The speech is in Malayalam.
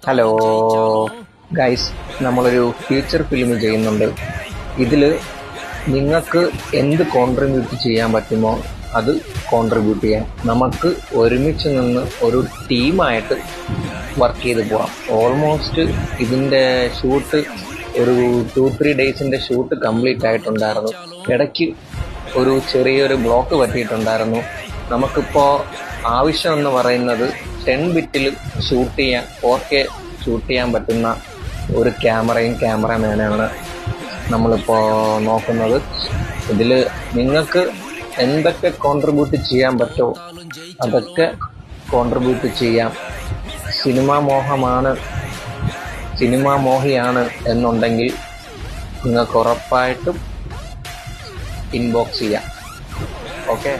ഹലോ ഗൈസ്, നമ്മളൊരു ഫീച്ചർ ഫിലിം ചെയ്യുന്നുണ്ട്. ഇതിൽ നിങ്ങൾക്ക് എന്ത് കോൺട്രിബ്യൂട്ട് ചെയ്യാൻ പറ്റുമോ അത് കോൺട്രിബ്യൂട്ട് ചെയ്യാം. നമുക്ക് ഒരുമിച്ച് നിന്ന് ഒരു ടീമായിട്ട് വർക്ക് ചെയ്ത് പോവാം. ഓൾമോസ്റ്റ് ഇതിൻ്റെ ഷൂട്ട് ഒരു 2-3 ഡേയ്സിൻ്റെ ഷൂട്ട് കംപ്ലീറ്റ് ആയിട്ടുണ്ടായിരുന്നു. ഇടയ്ക്ക് ഒരു ചെറിയൊരു ബ്ലോക്ക് പറ്റിയിട്ടുണ്ടായിരുന്നു. നമുക്കിപ്പോൾ ആവശ്യം എന്ന് പറയുന്നത് 10 ബിറ്റിൽ ഷൂട്ട് ചെയ്യാൻ 4K ഷൂട്ട് ചെയ്യാൻ പറ്റുന്ന ഒരു ക്യാമറയും ക്യാമറമാനാണ് നമ്മളിപ്പോൾ നോക്കുന്നത്. ഇതിൽ നിങ്ങൾക്ക് എന്തൊക്കെ കോൺട്രിബ്യൂട്ട് ചെയ്യാൻ പറ്റുമോ അതൊക്കെ കോൺട്രിബ്യൂട്ട് ചെയ്യാം. സിനിമാ മോഹിയാണ് എന്നുണ്ടെങ്കിൽ നിങ്ങൾക്ക് ഉറപ്പായിട്ടും ഇൻബോക്സ് ചെയ്യാം. ഓക്കെ.